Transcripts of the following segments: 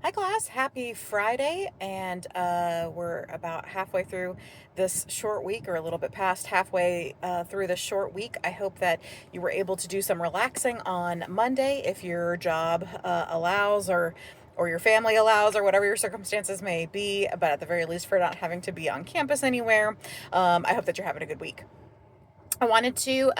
Hi class, happy Friday, and we're about halfway through this short week, or a little bit past halfway through this short week. I hope that you were able to do some relaxing on Monday if your job allows, or your family allows, or whatever your circumstances may be, but at the very least for not having to be on campus anywhere. I hope that you're having a good week. I wanted to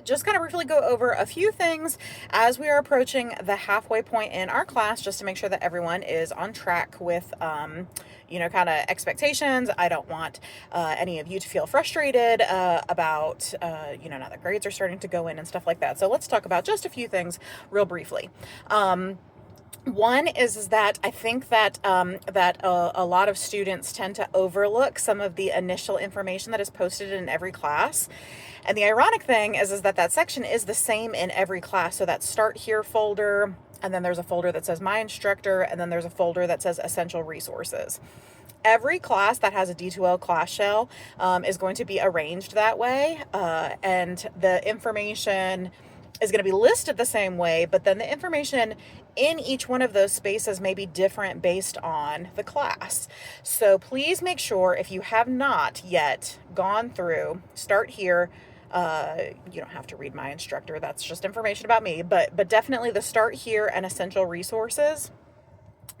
just kind of briefly go over a few things as we are approaching the halfway point in our class, just to make sure that everyone is on track with, kind of expectations. I don't want any of you to feel frustrated about, now that grades are starting to go in and stuff like that. So let's talk about just a few things real briefly. One is that I think that a lot of students tend to overlook some of the initial information that is posted in every class. And the ironic thing is that section is the same in every class. So that Start Here folder, and then there's a folder that says My Instructor, and then there's a folder that says Essential Resources. Every class that has a D2L class shell is going to be arranged that way, and the information is going to be listed the same way, but then the information in each one of those spaces may be different based on the class. So please make sure, if you have not yet gone through Start Here, you don't have to read My Instructor, that's just information about me, but definitely the Start Here and Essential Resources,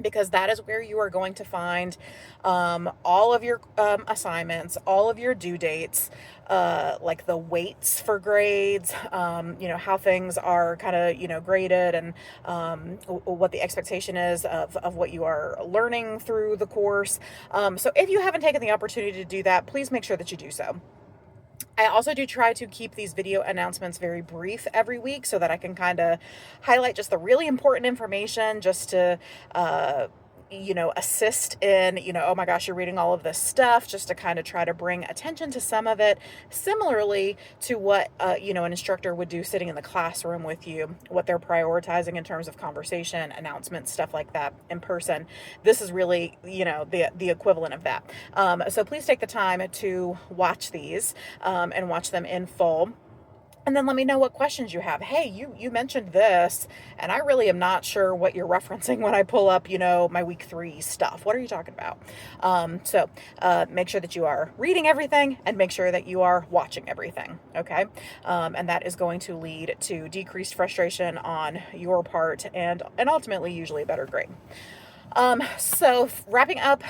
because that is where you are going to find all of your assignments, all of your due dates, like the weights for grades, how things are kind of, graded, and what the expectation is of what you are learning through the course. So if you haven't taken the opportunity to do that, please make sure that you do so. I also do try to keep these video announcements very brief every week so that I can kind of highlight just the really important information, just to, assist in, oh my gosh, you're reading all of this stuff, just to kind of try to bring attention to some of it, similarly to what, an instructor would do sitting in the classroom with you, what they're prioritizing in terms of conversation, announcements, stuff like that in person. This is really, the equivalent of that. So please take the time to watch these and watch them in full. And then let me know what questions you have. Hey, you mentioned this, and I really am not sure what you're referencing when I pull up, my week 3 stuff. What are you talking about? Make sure that you are reading everything, and make sure that you are watching everything. Okay. And that is going to lead to decreased frustration on your part, and ultimately usually a better grade. So wrapping up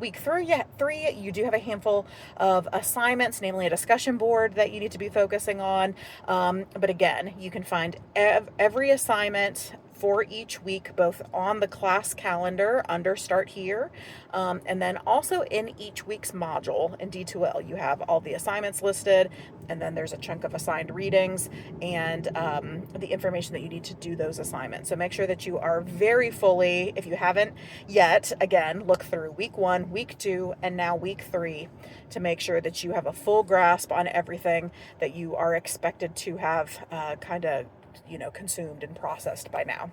week 3, you do have a handful of assignments, namely a discussion board that you need to be focusing on. But again, you can find every assignment for each week, both on the class calendar under Start Here, and then also in each week's module in D2L. You have all the assignments listed, and then there's a chunk of assigned readings and the information that you need to do those assignments. So make sure that you are very fully, if you haven't yet, again, look through week 1, week 2, and now week 3 to make sure that you have a full grasp on everything that you are expected to have consumed and processed by now.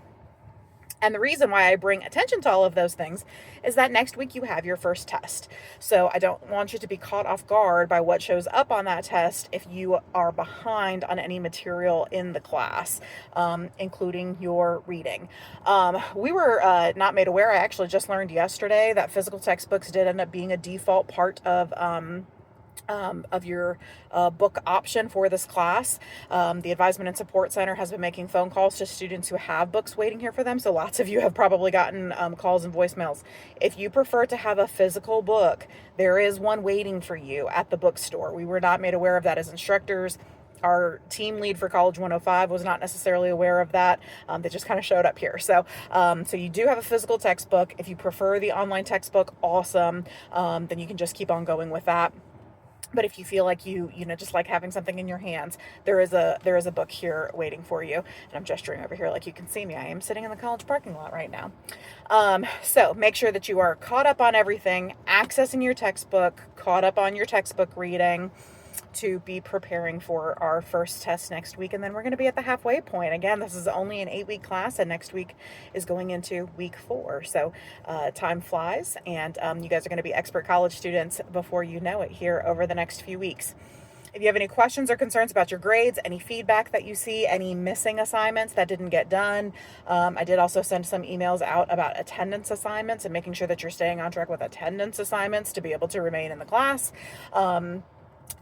And the reason why I bring attention to all of those things is that next week you have your first test. So I don't want you to be caught off guard by what shows up on that test if you are behind on any material in the class, including your reading. We were not made aware. I actually just learned yesterday that physical textbooks did end up being a default part of your book option for this class. The Advisement and Support Center has been making phone calls to students who have books waiting here for them. So lots of you have probably gotten calls and voicemails. If you prefer to have a physical book, there is one waiting for you at the bookstore. We were not made aware of that as instructors. Our team lead for College 105 was not necessarily aware of that. They just kind of showed up here. So you do have a physical textbook. If you prefer the online textbook, awesome. Then you can just keep on going with that. But if you feel like you just like having something in your hands, there is a book here waiting for you. And I'm gesturing over here like you can see me. I am sitting in the college parking lot right now. So make sure that you are caught up on everything, accessing your textbook, caught up on your textbook reading, to be preparing for our first test next week. And then we're going to be at the halfway point. Again, this is only an 8-week class, and next week is going into week 4. So time flies, and you guys are going to be expert college students before you know it here over the next few weeks. If you have any questions or concerns about your grades, any feedback that you see, any missing assignments that didn't get done, I did also send some emails out about attendance assignments and making sure that you're staying on track with attendance assignments to be able to remain in the class.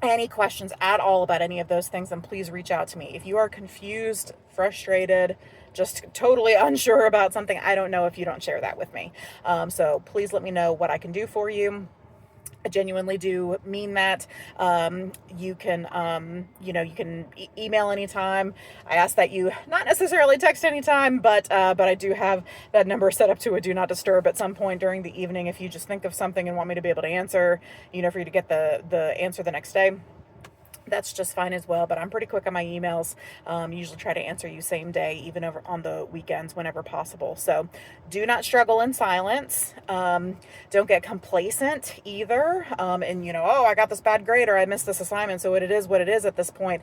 Any questions at all about any of those things, then please reach out to me. If you are confused, frustrated, just totally unsure about something, I don't know if you don't share that with me. So please let me know what I can do for you. I genuinely do mean that. You can, you can email anytime. I ask that you not necessarily text anytime, but I do have that number set up to a do not disturb at some point during the evening. If you just think of something and want me to be able to answer, for you to get the answer the next day, that's just fine as well. But I'm pretty quick on my emails. Usually try to answer you same day, even over on the weekends whenever possible. So do not struggle in silence. Don't get complacent either. And oh, I got this bad grade or I missed this assignment, so it is what it is at this point.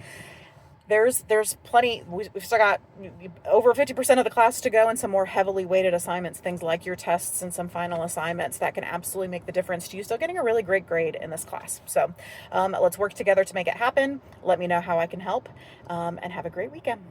There's plenty. We've still got over 50% of the class to go, and some more heavily weighted assignments, things like your tests and some final assignments that can absolutely make the difference to you still getting a really great grade in this class. So let's work together to make it happen. Let me know how I can help, and have a great weekend.